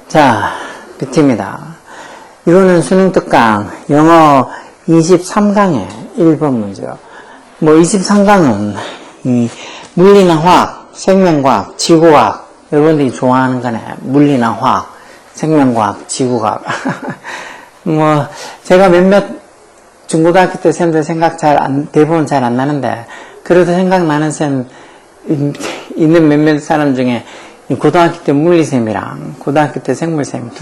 자, 뷰티입니다. 이거는 수능 특강 영어 23강의 1번 문제요. 뭐 23강은 물리나 화학, 생명과학, 지구과학, 여러분들이 좋아하는 거네. 물리나 화학, 생명과학, 지구과학. 뭐 제가 몇몇 중고등학교 때 쌤들 생각 대부분 잘 안 나는데, 그래도 생각나는 쌤 있는 몇몇 사람 중에 고등학교 때 물리쌤이랑 고등학교 때 생물쌤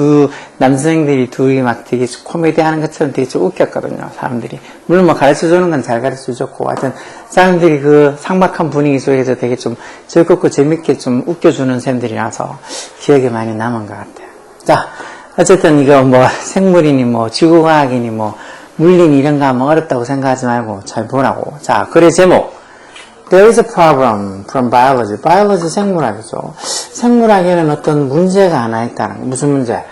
남선생들이 둘이 막 되게 코미디 하는 것처럼 되게 좀 웃겼거든요, 사람들이. 물론 뭐 가르쳐 주는 건 잘 가르쳐 줬고, 하여튼 사람들이 그 삭막한 분위기 속에서 되게 좀 즐겁고 재밌게 좀 웃겨주는 쌤들이라서 기억에 많이 남은 것 같아요. 자, 어쨌든 이거 뭐 생물이니 뭐 지구과학이니 뭐 물리니 이런 거 하면 어렵다고 생각하지 말고 잘 보라고. 자, 글의 제목. There is a problem from biology. biology 생물학이죠. 생물학에는 어떤 문제가 하나 있다는, 무슨 문제?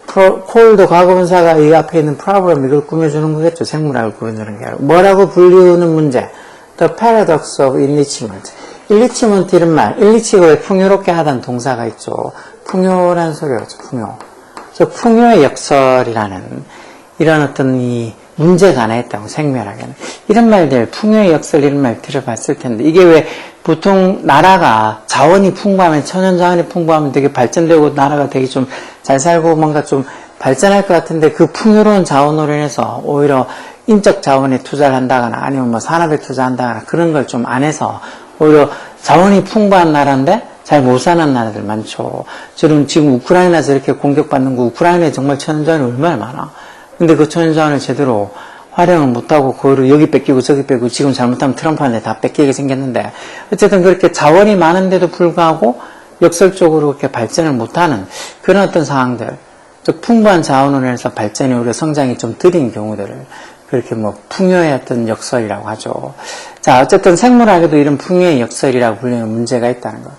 콜도 과거분사가 이 앞에 있는 problem, 이걸 꾸며주는 거겠죠. 생물학을 꾸며주는 게 아니고. 뭐라고 불리우는 문제? The paradox of enrichment. enrichment 이런 말, enrich가 왜 풍요롭게 하다는 동사가 있죠. 풍요라는 소리가 있죠. 풍요. 그래서 풍요의 역설이라는 이런 어떤 이 문제가 하나 있다고, 생명학에는. 이런 말들, 풍요의 역설 이런 말 들어봤을 텐데, 이게 왜 보통 나라가 자원이 풍부하면, 천연 자원이 풍부하면 되게 발전되고 나라가 되게 좀 잘 살고 뭔가 좀 발전할 것 같은데, 그 풍요로운 자원으로 인해서 오히려 인적 자원에 투자를 한다거나 아니면 뭐 산업에 투자한다거나 그런 걸 좀 안 해서 오히려 자원이 풍부한 나라인데 잘 못 사는 나라들 많죠. 지금 우크라이나 저렇게 공격받는 거, 우크라이나에 정말 천연 자원이 얼마나 많아. 근데 그 천연 자원을 제대로 활용을 못하고 그거를 여기 뺏기고 저기 뺏기고, 지금 잘못하면 트럼프한테 다 뺏기게 생겼는데, 어쨌든 그렇게 자원이 많은데도 불구하고 역설적으로 그렇게 발전을 못하는 그런 어떤 상황들, 즉 풍부한 자원으로 해서 발전이 오히려 성장이 좀 느린 경우들을 그렇게 뭐 풍요의 어떤 역설이라고 하죠. 자, 어쨌든 생물학에도 이런 풍요의 역설이라고 불리는 문제가 있다는 거.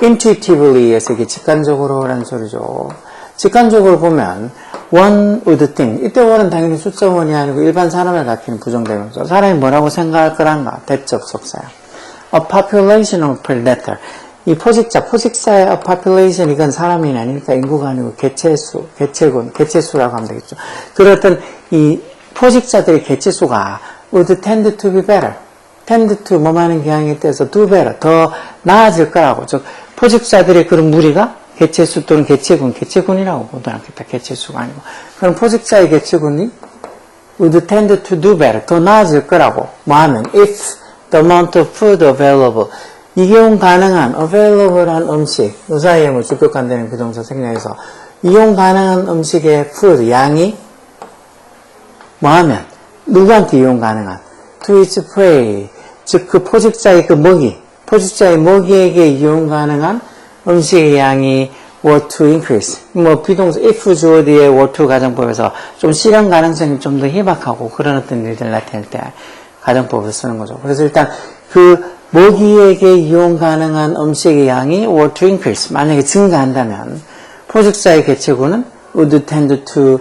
intuitively에서 이게 직관적으로라는 소리죠. 직관적으로 보면 one would think, 이때 one은 당연히 숫자 1이 아니고 일반 사람을 가리키는 부정대명사. 사람이 뭐라고 생각할 거란가? 대접속사야. A population of predator. 이 포식자의 a population, 이건 사람이 아니니까 인구가 아니고 개체수, 개체수라고 하면 되겠죠. 그렇던 이 포식자들의 개체수가 would tend to be better. tend to 뭐하는 경향에 따라서 do better, 더 나아질 거라고. 즉 포식자들의 그런 무리가 개체수 또는 개체군이라고 보면 하겠다. 개체수가 아니고. 그럼 포식자의 개체군이 would tend to do better, 더 나아질 거라고. 뭐 하면 if the amount of food available, 이용 가능한 available한 음식, 이 사이에 뭐 주격관되는 부정사 생략해서 이용 가능한 음식의 food, 양이 뭐 하면 누구한테 이용 가능한 to its prey, 즉 그 포식자의 그 먹이, 포식자의 먹이에게 이용 가능한 음식의 양이 were to increase. 뭐 비동사 if 주어 뒤에 were to 가정법에서 좀 실현 가능성이 좀 더 희박하고 그런 어떤 일들 나타낼 때 가정법을 쓰는 거죠. 그래서 일단 그 먹이에게 이용 가능한 음식의 양이 were to increase. 만약에 증가한다면 포식자의 개체군은 would tend to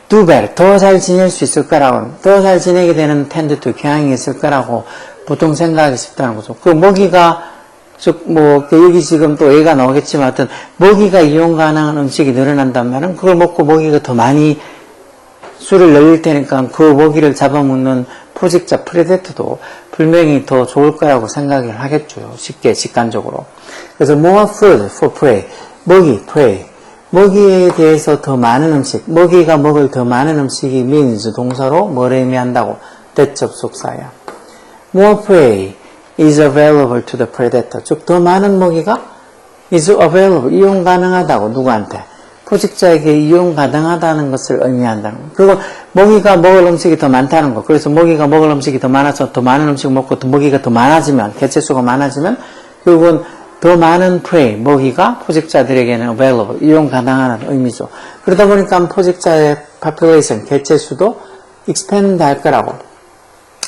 do better. 더 잘 지낼 수 있을 거라고, 더 잘 지내게 되는 tend to 경향이 있을 거라고 보통 생각하기 쉽다는 거죠. 그 먹이가, 즉, 뭐, 여기 지금 또 얘가 나오겠지만, 하여튼, 먹이가 이용 가능한 음식이 늘어난다면, 그걸 먹고 먹이가 더 많이 수를 늘릴 테니까 그 먹이를 잡아먹는 포식자, 프레데터도 분명히 더 좋을 거라고 생각을 하겠죠. 쉽게, 직관적으로. 그래서 more food for prey. 먹이, prey. 먹이에 대해서 더 많은 음식, 먹이가 먹을 더 많은 음식이 means 동사로 뭐를 의미한다고? 대접속사야. More prey is available to the predator. 즉, 더 많은 먹이가 is available, 이용 가능하다고. 누구한테? 포식자에게 이용 가능하다는 것을 의미한다는 거. 그리고 먹이가 먹을 음식이 더 많다는 거. 그래서 먹이가 먹을 음식이 더 많아서 더 많은 음식을 먹고 더 먹이가 더 많아지면, 개체수가 많아지면 결국은 더 많은 prey, 먹이가 포식자들에게는 available, 이용 가능한 의미죠. 그러다 보니까 포식자의 population, 개체수도 expand 할 거라고,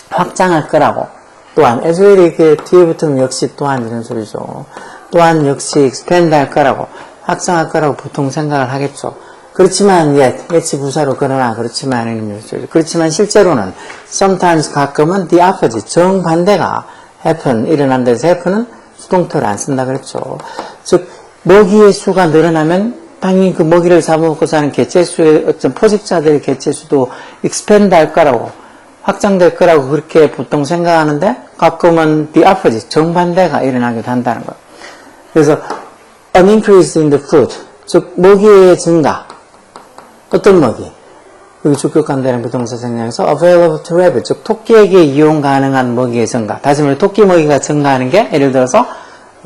확장할 거라고. 또한 as well, 이렇게 뒤에 붙으면 역시 또한 이런 소리죠. 또한 역시 expand 할 거라고, 확장할 거라고 보통 생각을 하겠죠. 그렇지만 예치 부사로 그러나 그렇지만 실제로는 sometimes 가끔은 the opposite 정반대가 happen 일어난다 해서 happen은 수동태를 안 쓴다 그랬죠. 즉 먹이의 수가 늘어나면 당연히 그 먹이를 잡아먹고 사는 개체수의 어떤 포식자들의 개체수도 expand 할 거라고 확장될 거라고 그렇게 보통 생각하는데 가끔은 the opposite 정반대가 일어나기도 한다는 거예요. 그래서 an increase in the food 즉 먹이의 증가 어떤 먹이? 여기 주격한다는 부동사 생략에서 available to rabbit 즉 토끼에게 이용 가능한 먹이의 증가 다시 말해 토끼 먹이가 증가하는 게 예를 들어서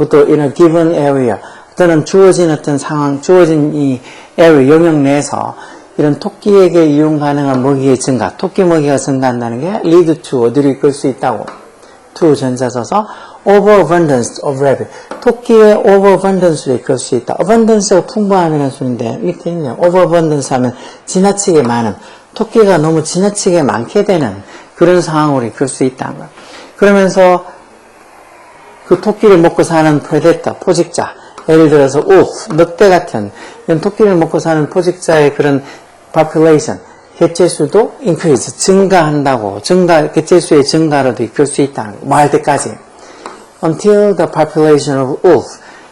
또 in a given area 또는 주어진 어떤 상황 주어진 이 area 영역 내에서 이런 토끼에게 이용 가능한 먹이의 증가 토끼 먹이가 증가한다는 게 lead to 어디로 이끌 수 있다고 to 전사 써서 overabundance of rabbit 토끼의 overabundance로 이끌 수 있다. abundance가 풍부함이라는 소리인데 밑에 있네요. overabundance 하면 지나치게 많은 토끼가 너무 지나치게 많게 되는 그런 상황으로 이끌 수 있다는 거예요. 그러면서 그 토끼를 먹고 사는 predator, 포식자 예를 들어서 wolf, 늑대 같은 이런 토끼를 먹고 사는 포식자의 그런 population 개체수도 increase, 증가한다고 개체수의 증가로도 이끌 수 있다는 거예요. 뭐 할 때까지 until the population of wolf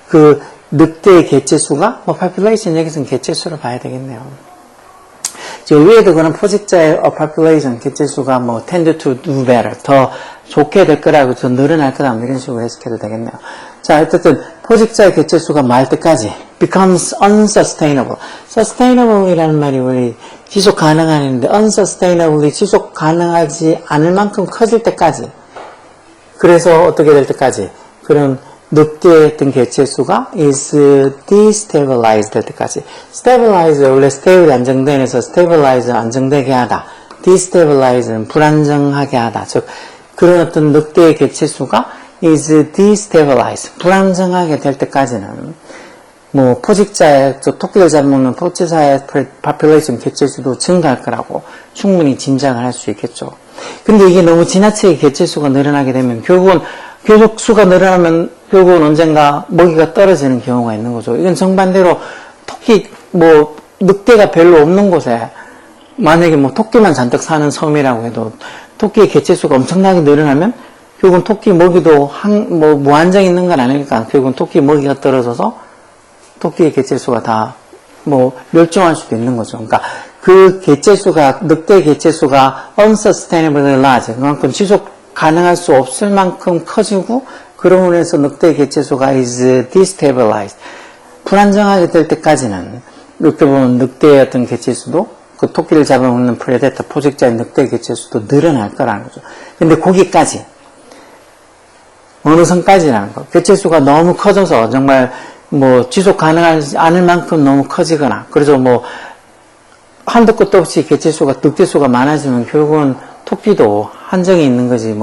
그 늑대의 개체수가 population 여기서는 개체수로 봐야 되겠네요. 저 위에도 그런 포식자의 population 개체수가 tend to do better 더 좋게 될 거라고 더 늘어날 거다 이런 식으로 해석해도 되겠네요. 자 어쨌든 포식자의 개체수가 말 때까지 becomes unsustainable sustainable이라는 말이 원래 지속 가능한인데 unsustainably 지속 가능하지 않을 만큼 커질 때까지 그래서 어떻게 될 때까지 그런 늑대의 어떤 개체수가 is destabilized 될 때까지 stabilize 원래 stable 안정된에서 stabilize 안정되게 하다 destabilize는 불안정하게 하다 즉 그런 어떤 늑대의 개체수가 is destabilized 불안정하게 될 때까지는 포식자의 토끼를 잡아먹는 포식자의 population 개체수도 증가할 거라고 충분히 짐작을 할 수 있겠죠. 근데 이게 너무 지나치게 개체수가 늘어나게 되면 결국은 계속 수가 늘어나면 결국은 언젠가 먹이가 떨어지는 경우가 있는 거죠. 이건 정반대로 토끼 늑대가 별로 없는 곳에 만약에 토끼만 잔뜩 사는 섬이라고 해도 토끼의 개체수가 엄청나게 늘어나면 결국은 토끼 먹이도 무한정 있는 건 아니니까 결국은 토끼 먹이가 떨어져서 토끼의 개체수가 다 멸종할 수도 있는 거죠. 그러니까 그 개체수가 늑대 개체수가 unsustainably large 그만큼 지속 가능할 수 없을 만큼 커지고 그러므로 해서 늑대 개체수가 is destabilized 불안정하게 될 때까지는 이렇게 보면 늑대의 어떤 개체수도 그 토끼를 잡아먹는 프레데터 포식자의 늑대 개체수도 늘어날 거라는 거죠. 근데 거기까지 어느 선까지라는 거 개체수가 너무 커져서 정말 지속 가능하지 않을 만큼 너무 커지거나 그래서 한도 끝도 없이 개체수가 늑대수가 많아지면 결국은 토끼도 한정이 있는 거지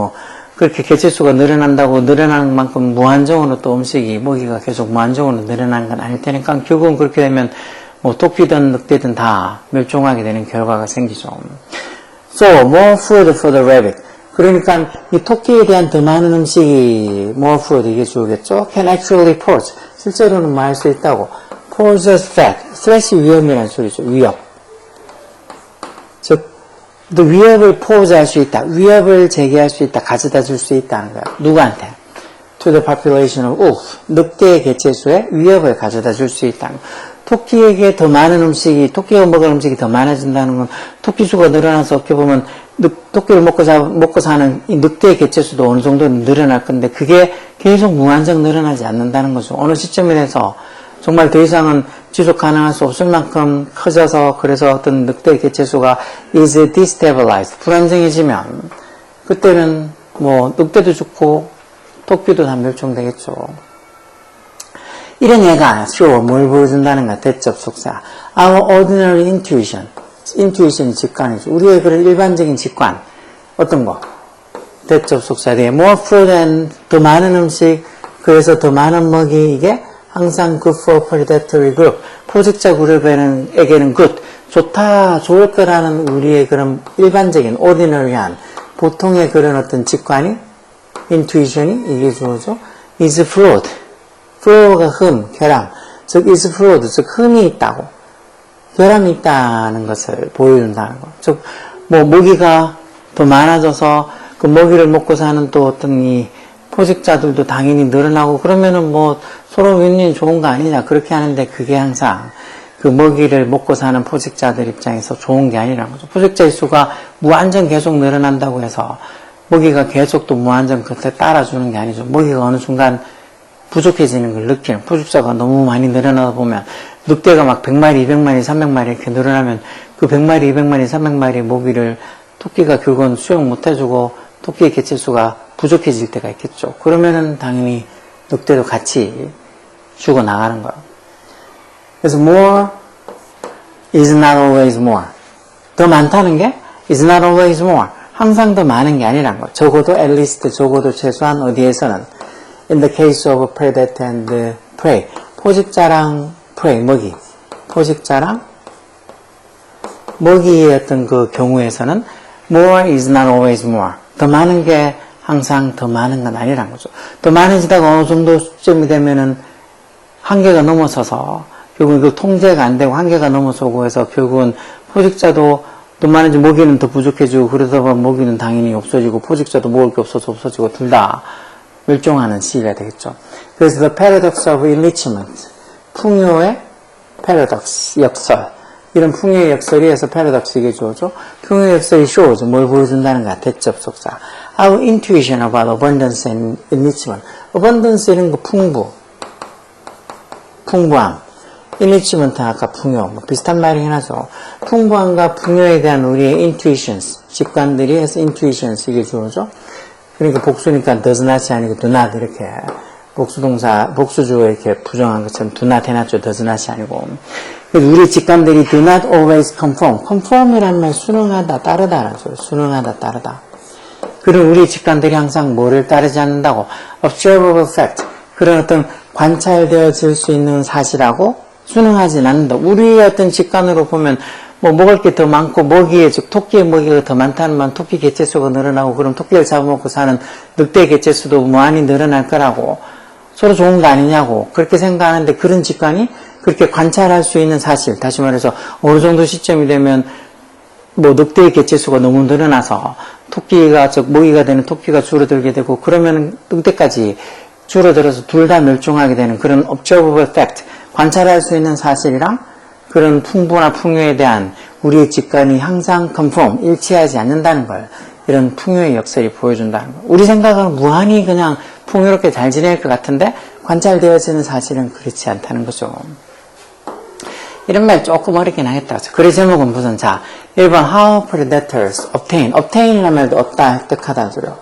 그렇게 개체수가 늘어난다고 늘어나는 만큼 무한정으로 또 음식이 먹이가 계속 무한정으로 늘어나는 건 아닐 테니까 결국은 그렇게 되면 토끼든 늑대든 다 멸종하게 되는 결과가 생기죠. So more food for the rabbit. 그러니까 이 토끼에 대한 더 많은 음식이 more food 이게 주겠죠. Can actually pose. 실제로는 뭐 할 수 있다고. pose a threat. threat이 위험이라는 소리죠. 위협. 즉 위협을 포즈할 수 있다. 위협을 제기할 수 있다. 가져다 줄 수 있다는 거야. 누구한테? To the population of wolf. 늑대의 개체수에 위협을 가져다 줄 수 있다는 거야. 토끼에게 더 많은 음식이, 토끼가 먹을 음식이 더 많아진다는 건 토끼 수가 늘어나서 어떻게 보면 토끼를 먹고 사는 이 늑대의 개체수도 어느 정도 늘어날 건데 그게 계속 무한정 늘어나지 않는다는 거죠. 어느 시점에서 정말 더 이상은 지속 가능할 수 없을 만큼 커져서 그래서 어떤 늑대의 개체수가 is destabilized 불안정해지면 그때는 늑대도 죽고 토끼도 다 멸종되겠죠. 이런 예가 뭘 보여준다는 가 대접 속사. Our ordinary intuition. intuition이 직관이죠. 우리의 그런 일반적인 직관. 어떤 거? 대접 속사에 more food and 더 많은 음식, 그래서 더 많은 먹이, 이게 항상 good for predatory group. 포식자 그룹에게는 good. 좋다, 좋을 거라는 우리의 그런 일반적인, ordinary한, 보통의 그런 어떤 직관이, intuition이, 이게 뭐죠? is flawed. flaw가 흠, 결함. 즉, is flawed. 즉, 흠이 있다고. 결함이 있다는 것을 보여준다는 거. 즉, 뭐, 모기가 더 많아져서 그 모기를 먹고 사는 또 어떤 이 포식자들도 당연히 늘어나고 그러면은 뭐 서로 윈윈 좋은 거 아니냐 그렇게 하는데 그게 항상 그 먹이를 먹고 사는 포식자들 입장에서 좋은 게 아니라는 거죠. 포식자의 수가 무한정 계속 늘어난다고 해서 먹이가 계속 또 무한정 그때 따라주는 게 아니죠. 먹이가 어느 순간 부족해지는 걸 느끼는, 포식자가 너무 많이 늘어나다 보면 늑대가 막 100마리, 200마리, 300마리 이렇게 늘어나면 그 100마리, 200마리, 300마리 먹이를 토끼가 결국은 수용 못 해주고 토끼의 개체수가 부족해질 때가 있겠죠. 그러면은 당연히 늑대도 같이 죽어나가는 거예요. 그래서 more is not always more. 더 많다는 게 is not always more. 항상 더 많은 게 아니란 거예요. 적어도 at least, 적어도 최소한 어디에서는 in the case of predator and prey. 포식자랑 prey, 먹이. 포식자랑 먹이의 어떤 그 경우에서는 more is not always more. 더 많은 게 항상 더 많은 건 아니란 거죠. 더 많아지다가 어느 정도 수점이 되면은 한계가 넘어서서 결국은 그 통제가 안 되고 한계가 넘어서고 해서 결국은 포식자도 더 많은지 먹이는 더 부족해지고 그러다 보면 먹이는 당연히 없어지고 포식자도 먹을 게 없어서 없어지고 둘 다 멸종하는 시기가 되겠죠. 그래서 the paradox of enrichment, 풍요의 paradox, 역설. 이런 풍요의 역설이 해서 paradox 이게 주어죠. 풍요의 역설이 shows, 뭘 보여준다는 거야. 대접속사. Our intuition about abundance and enrichment. abundance는 그 풍부함. enrichment은 아까 풍요, 뭐 비슷한 말이긴 하죠. 풍부함과 풍요에 대한 우리의 intuitions, 직관들이 해서 intuitions 이게 주어죠. 그러니까 복수니까 does not이 아니고 do not 이렇게 복수동사, 복수주어 이렇게 부정한 것처럼 do not 해놨죠. does not이 아니고. 그래서 우리 직관들이 do not always conform. conform이란 말 순응하다, 따르다라는 소리. 순응하다, 따르다. 그런 우리 직관들이 항상 뭐를 따르지 않는다고? observable fact. 그런 어떤 관찰되어질 수 있는 사실하고 순응하지 않는다. 우리의 어떤 직관으로 보면 뭐 먹을 게 더 많고 먹이의 즉 토끼의 먹이가 더 많다는 말 토끼 개체수가 늘어나고 그럼 토끼를 잡아먹고 사는 늑대 개체수도 무한히 늘어날 거라고 서로 좋은 거 아니냐고 그렇게 생각하는데 그런 직관이 그렇게 관찰할 수 있는 사실 다시 말해서 어느 정도 시점이 되면 뭐 늑대의 개체수가 너무 늘어나서 토끼가 즉 먹이가 되는 토끼가 줄어들게 되고 그러면 늑대까지 줄어들어서 둘 다 멸종하게 되는 그런 observable fact 관찰할 수 있는 사실이랑 그런 풍부나 풍요에 대한 우리의 직관이 항상 conform, 일치하지 않는다는 걸 이런 풍요의 역설이 보여준다는 거. 우리 생각은 무한히 그냥 풍요롭게 잘 지낼 것 같은데 관찰되어지는 사실은 그렇지 않다는 거죠. 이런 말 조금 어렵긴 하겠다. 글의 제목은 무슨 자 1번 How predators obtain. obtain이라는 말도 얻다, 획득하다는 소리요.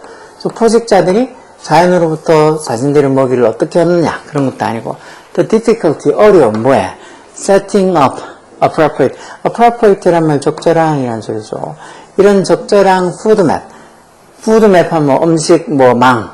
포식자들이 자연으로부터 자신들의 먹이를 어떻게 얻느냐 그런 것도 아니고 The difficulty, 어려움, 뭐에? Setting up, appropriate. appropriate란 말 적절한이라는 소리죠. 이런 적절한 푸드맵. 푸드맵 하면 음식, 뭐, 망.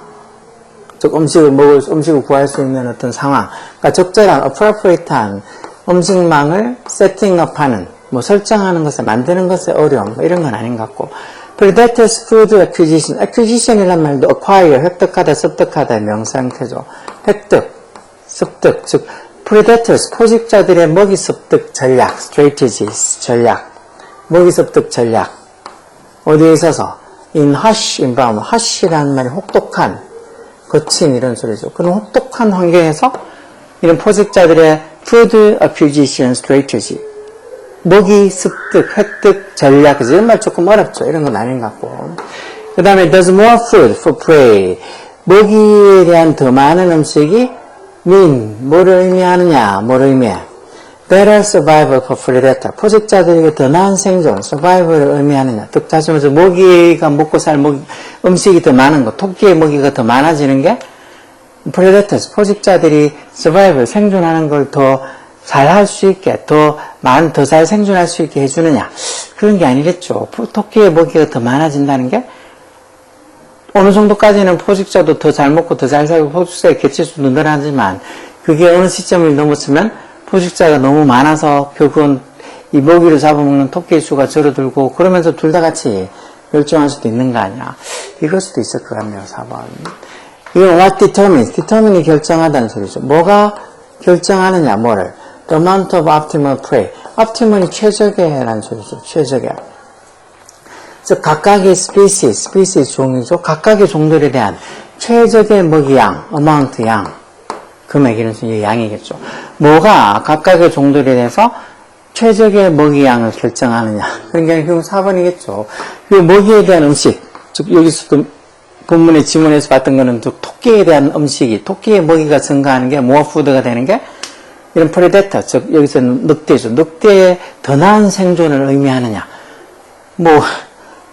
즉, 음식을 구할 수 있는 어떤 상황. 그러니까 적절한, appropriate한 음식망을 setting up 하는, 뭐, 설정하는 것에, 만드는 것에 어려움. 뭐 이런 건 아닌 것 같고. Predators food acquisition. acquisition이란 말도 acquire, 획득하다, 습득하다의 명사형태죠. 획득, 습득. 즉, predators, 포식자들의 먹이 습득 전략, strategies, 전략, 먹이 습득 전략. 어디에 있어서? in harsh environment, harsh라는 말이 혹독한, 거친 이런 소리죠. 그런 혹독한 환경에서 이런 포식자들의 food acquisition strategy, 먹이 습득, 획득 전략, 이런 말 조금 어렵죠. 이런 건 아닌 것 같고. 그 다음에 there's more food for prey. 먹이에 대한 더 많은 음식이 뭐를 의미하느냐, 뭐를 의미해? Better survival for predator. 포식자들에게 더 나은 생존, survival을 의미하느냐. 즉, 다시 말해서 먹이가 먹고 살 음식이 더 많은 것, 토끼의 먹이가 더 많아지는 게 predators, 포식자들이 survival, 생존하는 걸 더 잘 할 수 있게, 더 잘 생존할 수 있게 해주느냐. 그런 게 아니겠죠. 토끼의 먹이가 더 많아진다는 게 어느 정도까지는 포식자도 더 잘 먹고 더 잘 살고 포식자의 개체수도 늘어나지만 그게 어느 시점을 넘었으면 포식자가 너무 많아서 결국은 이 먹이를 잡아먹는 토끼의 수가 줄어들고 그러면서 둘 다 같이 멸종할 수도 있는 거 아니야. 이럴 수도 있을 것 같네요. 4번. 이건 what determines. determine이 결정하다는 소리죠. 뭐가 결정하느냐, 뭐를. The amount of optimal prey. optimally 최적의라는 소리죠. 최적의. 즉 각각의 species 종이죠. 각각의 종들에 대한 최적의 먹이양, amount 양, 금액 이런 식의 양이겠죠. 뭐가 각각의 종들에 대해서 최적의 먹이양을 결정하느냐. 그런 게 아니라 결국 4번이겠죠. 그 먹이에 대한 음식, 즉 여기서도 본문의 지문에서 봤던 거는 토끼에 대한 음식이, 토끼의 먹이가 증가하는 게 more food가 되는 게 이런 predator, 즉 여기서는 늑대죠. 늑대의 더 나은 생존을 의미하느냐. 뭐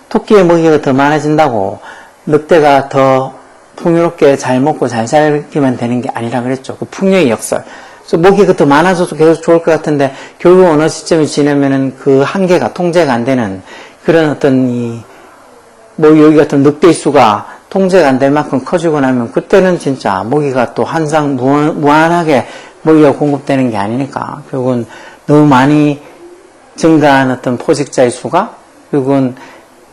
토끼의 먹이가 더 많아진다고 늑대가 더 풍요롭게 잘 먹고 잘 살기만 되는 게 아니라 그랬죠. 그 풍요의 역설. 그래서 먹이가 더 많아져도 계속 좋을 것 같은데 결국 어느 시점이 지나면은 그 한계가 통제가 안 되는 그런 어떤 여기 같은 늑대의 수가 통제가 안 될 만큼 커지고 나면 그때는 진짜 먹이가 또 항상 무한하게 먹이가 공급되는 게 아니니까 결국은 너무 많이 증가한 어떤 포식자의 수가 결국은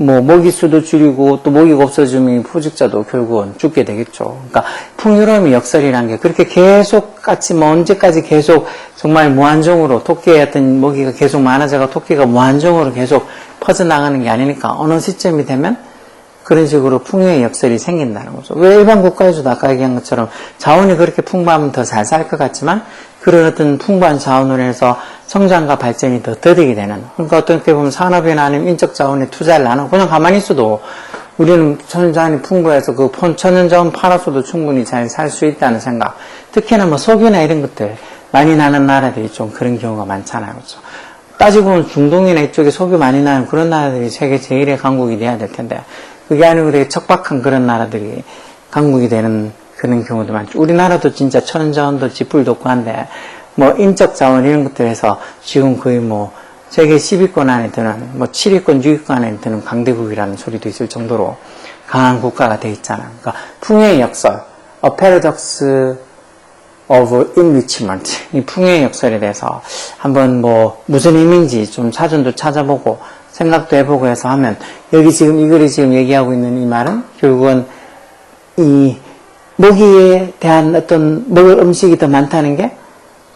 뭐 먹이 수도 줄이고 또 먹이가 없어지면 포식자도 결국은 죽게 되겠죠. 그러니까 풍요로움의 역설이라는 게 그렇게 계속 같이 뭐 언제까지 계속 정말 무한정으로 토끼의 어떤 먹이가 계속 많아져가 토끼가 무한정으로 계속 퍼져나가는 게 아니니까 어느 시점이 되면 그런 식으로 풍요의 역설이 생긴다는 거죠. 왜 일반 국가에서도 아까 얘기한 것처럼 자원이 그렇게 풍부하면 더 잘 살 것 같지만 그런 어떤 풍부한 자원으로 해서 성장과 발전이 더 더디게 되는. 그러니까 어떻게 보면 산업이나 아니면 인적 자원에 투자를 안 하고 그냥 가만히 있어도 우리는 천연자원이 풍부해서 그 천연자원 팔아서도 충분히 잘 살 수 있다는 생각. 특히나 뭐 석유나 이런 것들 많이 나는 나라들이 좀 그런 경우가 많잖아요. 그렇죠? 따지고 보면 중동이나 이쪽에 석유 많이 나는 그런 나라들이 세계 제1의 강국이 돼야 될 텐데 그게 아니고 되게 척박한 그런 나라들이 강국이 되는 그런 경우도 많죠. 우리나라도 진짜 천연자원도 쥐뿔도 없고 한데 뭐 인적 자원 이런 것들에서 지금 거의 뭐 세계 10위권 안에 드는 뭐 7위권, 6위권 안에 드는 강대국이라는 소리도 있을 정도로 강한 국가가 돼 있잖아요. 그러니까 풍요의 역설, a paradox of enrichment, 이 풍요의 역설에 대해서 한번 뭐 무슨 의미인지 좀 사전도 찾아보고 생각도 해보고 해서 하면 여기 지금 이 글이 지금 얘기하고 있는 이 말은 결국은 이 먹이에 대한 어떤 먹을 음식이 더 많다는 게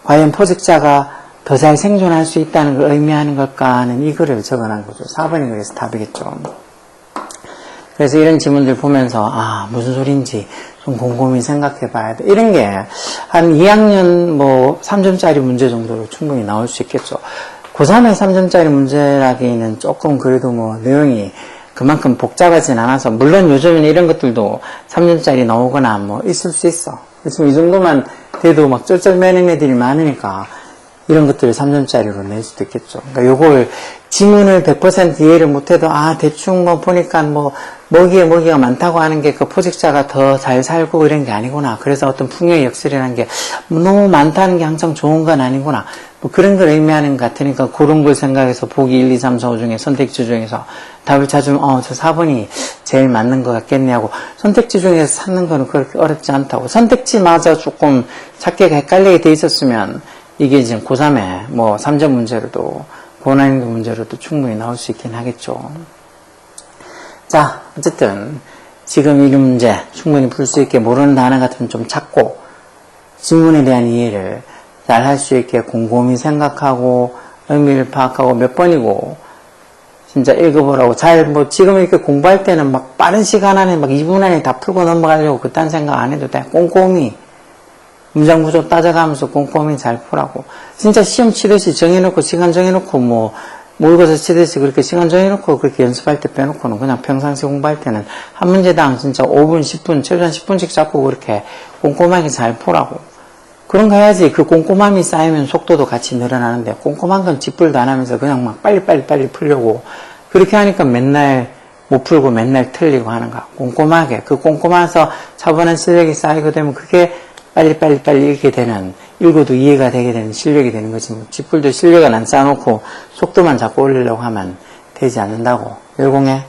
과연 포식자가 더 잘 생존할 수 있다는 걸 의미하는 걸까 하는 이 글을 적어놓은 거죠. 4번이 그래서 답이겠죠. 그래서 이런 지문들 보면서 무슨 소리인지 좀 곰곰이 생각해 봐야 돼. 이런 게 한 2학년 뭐 3점짜리 문제 정도로 충분히 나올 수 있겠죠. 고3의 3점짜리 문제라기는 조금 그래도 뭐 내용이 그만큼 복잡하진 않아서 물론 요즘에는 이런 것들도 3점짜리 나오거나 뭐 있을 수 있어. 그래서 이 정도만 돼도 막 쩔쩔매는 애들이 많으니까 이런 것들을 3점짜리로 낼 수도 있겠죠. 그러니까 요걸 지문을 100% 이해를 못해도 대충 뭐 보니까 뭐 먹이가 많다고 하는 게 그 포식자가 더 잘 살고 이런 게 아니구나. 그래서 어떤 풍요의 역설이라는 게 너무 많다는 게 항상 좋은 건 아니구나. 뭐 그런 걸 의미하는 것 같으니까 그런 걸 생각해서 보기 1, 2, 3, 4, 5 중에 선택지 중에서 답을 찾으면 저 4번이 제일 맞는 것 같겠네 하고 선택지 중에서 찾는 거는 그렇게 어렵지 않다고. 선택지마저 조금 찾기가 헷갈리게 돼 있었으면 이게 지금 고3에 뭐 3점 문제로도 고난이도 문제로도 충분히 나올 수 있긴 하겠죠. 자, 어쨌든 지금 이 문제 충분히 풀 수 있게 모르는 단어 같으면 좀 찾고 지문에 대한 이해를 잘 할 수 있게 곰곰이 생각하고 의미를 파악하고 몇 번이고 진짜 읽어보라고 잘 뭐 지금 이렇게 공부할 때는 막 빠른 시간 안에 막 2분 안에 다 풀고 넘어가려고 그딴 생각 안 해도 돼. 꼼꼼히 문장 구조 따져가면서 꼼꼼히 잘 풀라고. 진짜 시험 치듯이 정해놓고 시간 정해놓고 뭐 모의고사 치듯이 그렇게 시간 정해놓고 그렇게 연습할 때 빼놓고는 그냥 평상시 공부할 때는 한 문제당 진짜 5분, 10분, 최소한 10분씩 잡고 그렇게 꼼꼼하게 잘 풀라고. 그런 거 해야지 그 꼼꼼함이 쌓이면 속도도 같이 늘어나는데 꼼꼼한 건 뒷불도 안 하면서 그냥 막 빨리 풀려고 그렇게 하니까 맨날 못 풀고 맨날 틀리고 하는 거야. 꼼꼼하게. 그 꼼꼼해서 차분한 실력이 쌓이게 되면 그게 빨리 읽게 되는, 읽어도 이해가 되게 되는 실력이 되는 거지. 뭐 뒷불도 실력을 안 쌓아놓고 속도만 자꾸 올리려고 하면 되지 않는다고. 열공해.